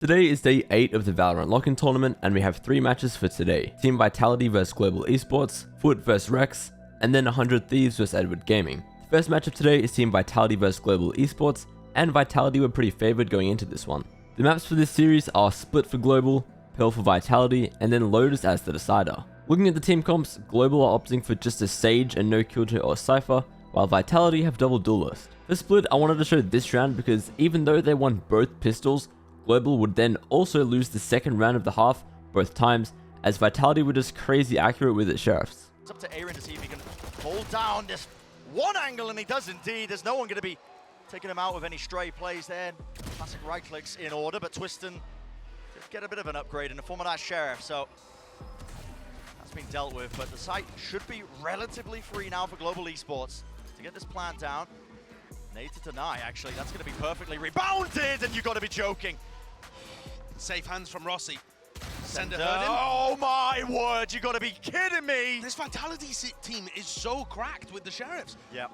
Today is day 8 of the Valorant Lockin tournament, and we have 3 matches for today. Team Vitality vs Global Esports, FUT vs Rex, and then 100 Thieves vs Edward Gaming. The first match of today is Team Vitality vs Global Esports, and Vitality were pretty favored going into this one. The maps for this series are Split for Global, Pearl for Vitality, and then Lotus as the decider. Looking at the team comps, Global are opting for just a Sage and no Killjoy or Cypher, while Vitality have double Duelist. For Split, I wanted to show this round because even though they won both pistols, Global would then also lose the second round of the half both times, as Vitality were just crazy accurate with its sheriffs. It's up to Aaron to see if he can hold down this one angle, and he does indeed. There's no one going to be taking him out with any stray plays there. Classic right clicks in order, but Twiston did get a bit of an upgrade in the form of that sheriff, so that's been dealt with. But the site should be relatively free now for Global Esports to get this plant down. Nade to deny, actually. That's going to be perfectly rebounded, and you've got to be joking. Safe hands from Rossi. Sender And, heard him. oh my word, you got to be kidding me. This Vitality team is so cracked with the Sheriffs. Yeah,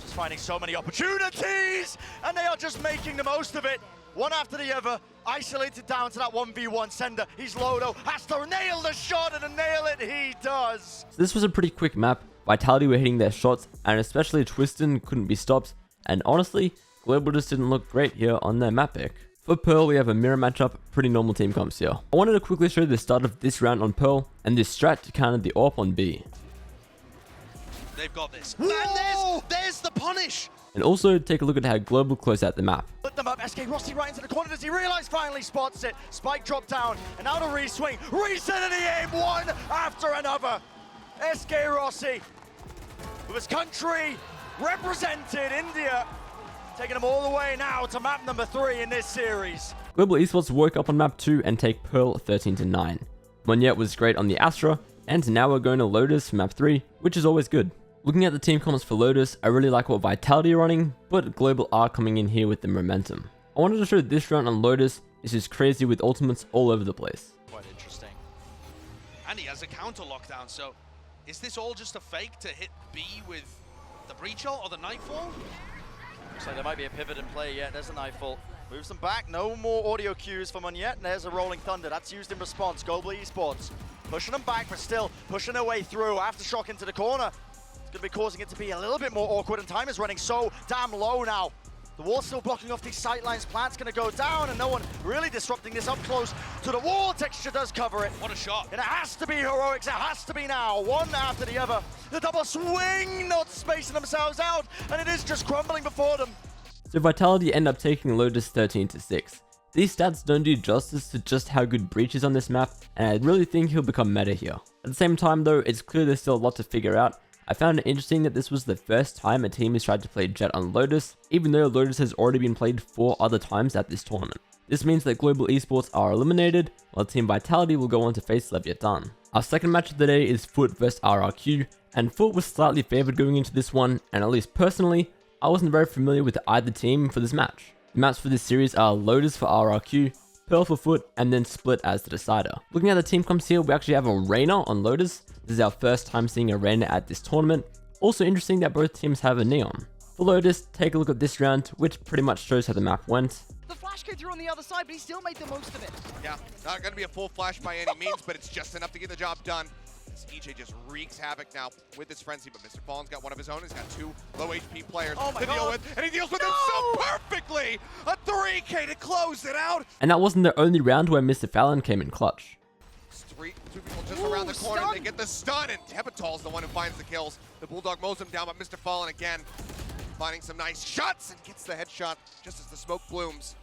just finding so many opportunities, and they are just making the most of it. One after the other, isolated down to that 1v1 Sender. He's Lodo, has to nail the shot, and to nail it, he does. So this was a pretty quick map. Vitality were hitting their shots, and especially Twiston couldn't be stopped. And honestly, Global just didn't look great here on their map pick. For Pearl, we have a mirror matchup, pretty normal team comps here. I wanted to quickly show the start of this round on Pearl, and this strat to counter the AWP on B. They've got this. Whoa! And there's the punish. And also take a look at how Global close out the map. Put them up, SK Rossi right into the corner. Does he realize finally spots it? Spike drop down, and now to re-swing. Reset and he aim one after another. SK Rossi, with his country represented, India, taking them all the way now to map number 3 in this series. Global Esports woke up on map 2 and take Pearl 13-9. Monyet was great on the Astra, and now we're going to Lotus for map 3, which is always good. Looking at the team comps for Lotus, I really like what Vitality are running, but Global are coming in here with the momentum. I wanted to show this round on Lotus. It's just crazy with ultimates all over the place. Quite interesting. And he has a counter lockdown, so is this all just a fake to hit B with the breach ult or the nightfall? Looks like there might be a pivot in play yet. There's a nightfall. Moves them back. No more audio cues from Monyet. And there's a rolling thunder. That's used in response. Global Esports pushing them back, but still pushing their way through. Aftershock into the corner. It's going to be causing it to be a little bit more awkward, and time is running so damn low now. The wall's still blocking off these sightlines. Plant's going to go down, and no one really disrupting this up close to the wall. Texture does cover it. What a shot. And it has to be heroics. It has to be now. One after the other. The double swing, not spacing themselves out, and it is just crumbling before them. So Vitality end up taking Lotus 13-6. These stats don't do justice to just how good Breach is on this map, and I really think he'll become meta here. At the same time though, it's clear there's still a lot to figure out. I found it interesting that this was the first time a team has tried to play Jett on Lotus, even though Lotus has already been played 4 other times at this tournament. This means that Global Esports are eliminated, while Team Vitality will go on to face Leviathan. Our second match of the day is FUT vs RRQ, and FUT was slightly favored going into this one, and at least personally, I wasn't very familiar with either team for this match. The maps for this series are Lotus for RRQ, Pearl for FUT, and then Split as the decider. Looking at the team comps here, we actually have a Reyna on Lotus. This is our first time seeing a Reyna at this tournament. Also interesting that both teams have a Neon. For Lotus, take a look at this round, which pretty much shows how the map went. The flash came through on the other side, but he still made the most of it. Yeah, not going to be a full flash by any means, but it's just enough to get the job done. This EJ just wreaks havoc now with this frenzy, but Mr. Fallen's got one of his own. He's got 2 low HP players to deal with, and he deals with them so perfectly! A 3K to close it out! And that wasn't the only round where Mr. Fallon came in clutch. 2 people just around the corner, stun. they get the stun, and Tepital's the one who finds the kills. The Bulldog mows him down, but Mr. Fallen again, finding some nice shots, and gets the headshot just as the smoke blooms.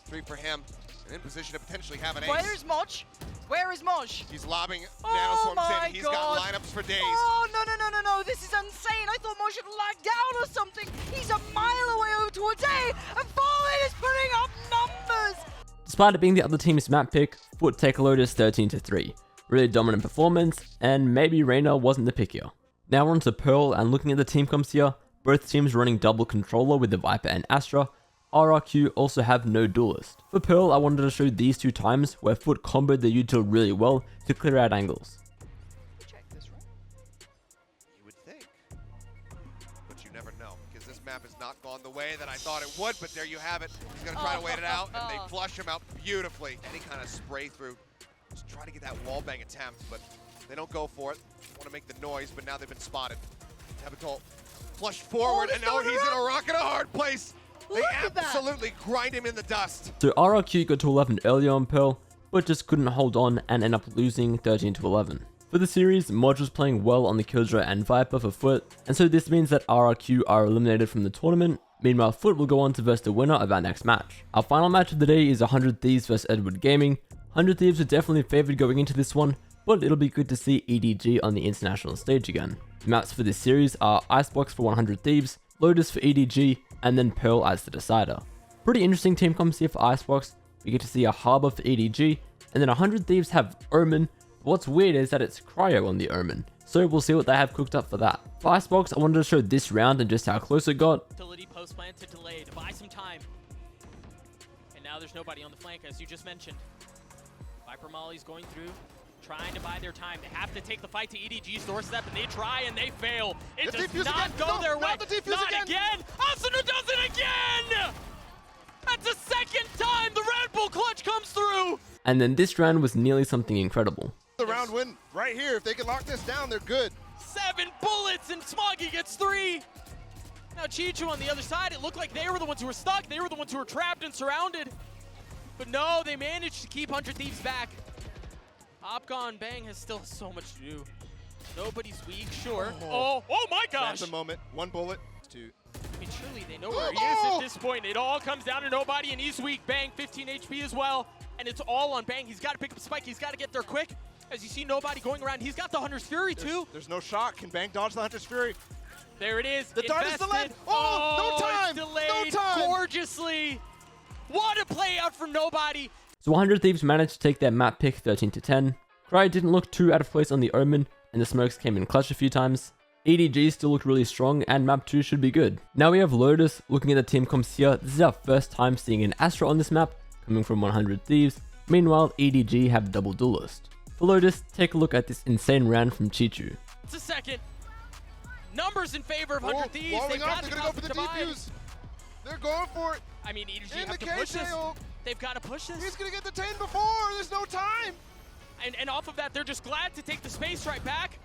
3 for him, and in position to potentially have an ace. Where's Moj? Where is Moj? He's lobbing Oh nanoswarms my in, he's God. got lineups for days. Oh, no, this is insane. I thought Moj had lagged down or something. He's a mile away over towards A, and Fallen is putting up numbers. Despite it being the other team's map pick, FUT take Lotus 13-3. Really dominant performance, and maybe Reyna wasn't the pick here. Now we're on to Pearl, and looking at the team comps here, both teams running double controller with the Viper and Astra. RRQ also have no duelist. For Pearl, I wanted to show these 2 times where FUT comboed the util really well to clear out angles. Check this, right? You would think, but you never know, because this map has not gone the way that I thought it would, but there you have it. He's gonna try to wait it out, and they flush him out beautifully. Any kind of spray through, just try to get that wall bang attempt, but they don't go for it. Want to make the noise, but now they've been spotted. Tabitol flushed forward, and now he's in a rock and a hard place. They absolutely grind him in the dust. So RRQ got to 11 earlier on Pearl, but just couldn't hold on and end up losing 13 to 11. For the series, Modge was playing well on the Killjoy and Viper for FUT, and so this means that RRQ are eliminated from the tournament. Meanwhile, FUT will go on to verse the winner of our next match. Our final match of the day is 100 Thieves vs Edward Gaming. 100 Thieves are definitely favored going into this one, but it'll be good to see EDG on the international stage again. The maps for this series are Icebox for 100 Thieves, Lotus for EDG, and then Pearl as the decider. Pretty interesting team comps here for Icebox. We get to see a Harbor for EDG, and then 100 Thieves have Omen. What's weird is that it's Cryo on the Omen, so we'll see what they have cooked up for that. For Icebox, I wanted to show this round and just how close it got. Utility post plant to delay to buy some time. And now there's nobody on the flank, as you just mentioned. Viper Molly's going through, trying to buy their time. They have to take the fight to EDG's doorstep, and they try and they fail. It does not go their way. Not again! Asuna does it again! That's the second time the Red Bull clutch comes through! And then this round was nearly something incredible. The round win right here. If they can lock this down, they're good. 7 bullets and Smoggy gets 3. Now Chichu on the other side, it looked like they were the ones who were stuck. They were the ones who were trapped and surrounded. But no, they managed to keep 100 Thieves back. Opcon Bang has still so much to do. Nobody's weak, sure. Oh my gosh! That's a moment. 1 bullet. 2. I mean, surely they know where he is at this point. It all comes down to nobody, and he's weak. Bang, 15 HP as well. And it's all on Bang. He's got to pick up Spike. He's got to get there quick. As you see nobody going around. He's got the Hunter's Fury, too. There's no shot. Can Bang dodge the Hunter's Fury? There it is. The dart is delayed. Oh, no time. Delayed no time. Gorgeously. What a play out from nobody. So 100 Thieves managed to take their map pick 13 to 10. Cry didn't look too out of place on the Omen, and the smokes came in clutch a few times. EDG still looked really strong, and map 2 should be good. Now we have Lotus. Looking at the team comps here, this is our first time seeing an Astra on this map, coming from 100 Thieves. Meanwhile, EDG have double duelist. For Lotus, take a look at this insane round from Chichu. It's a second. Numbers in favor of 100 Thieves. They're They've got going to go for the defuse. They're going for it. I mean, EDG In have the to push this. KO. They've got to push this. He's going to get the 10 before. There's no time. And off of that, they're just glad to take the space right back.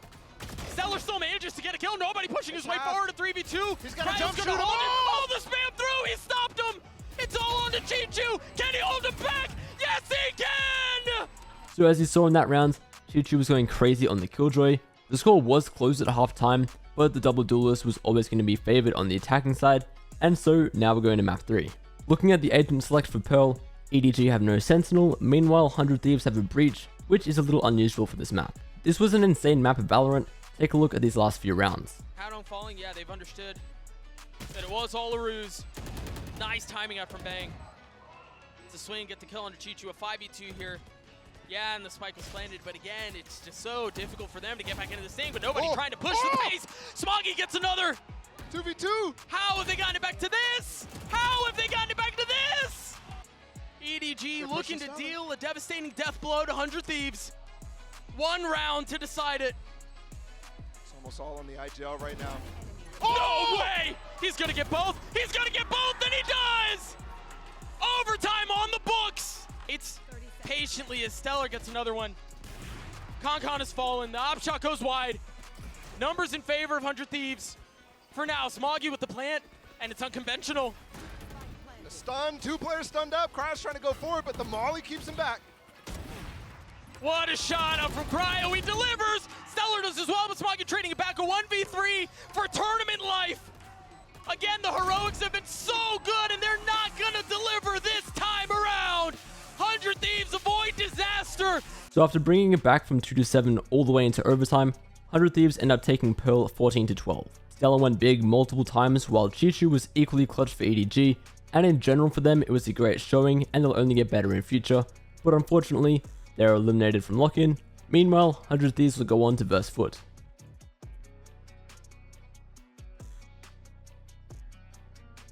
Stellar still manages to get a kill. Nobody pushing his way forward to 3v2. He's got to jump shoot him. Oh, the spam through. He stopped him. It's all on to Chichu. Can he hold him back? Yes, he can. So as you saw in that round, Chichu was going crazy on the Killjoy. The score was close at half time, but the double duelist was always going to be favored on the attacking side, and so now we're going to map 3. Looking at the agent select for Pearl, EDG have no Sentinel, meanwhile 100 Thieves have a Breach, which is a little unusual for this map. This was an insane map of Valorant. Take a look at these last few rounds. Count on falling, yeah, they've understood that it was all a ruse. Nice timing out from Bang. It's a swing, get the kill under Chichu, a 5v2 here. Yeah, and the spike was planted, but again, it's just so difficult for them to get back into this thing, but nobody trying to push the pace. Smoggy gets another. 2v2. How have they gotten it back to this? How have they gotten it back to this? EDG looking to deal a devastating death blow to 100 Thieves. 1 round to decide it. It's almost all on the IGL right now. No way! He's gonna get both. He's gonna get both, and he does! Overtime on the books. It's patiently as Stellar gets another one. Concon has fallen. The op shot goes wide. Numbers in favor of 100 Thieves. For now, Smoggy with the plant, and it's unconventional. The stun, 2 players stunned up. Cryo's trying to go forward, but the Molly keeps him back. What a shot up from Cryo. He delivers. Stellar does as well, but Smoggy trading it back a 1v3 for tournament life. Again, the heroics have been so good, and they're not gonna deliver this time around. 100 Thieves avoid disaster. So after bringing it back from 2 to 7 all the way into overtime, 100 Thieves end up taking Pearl 14 to 12. Stellar went big multiple times, while Chichu was equally clutch for EDG, and in general for them it was a great showing, and they'll only get better in future, but unfortunately, they are eliminated from Lockin. Meanwhile, 100 Thieves will go on to verse FUT.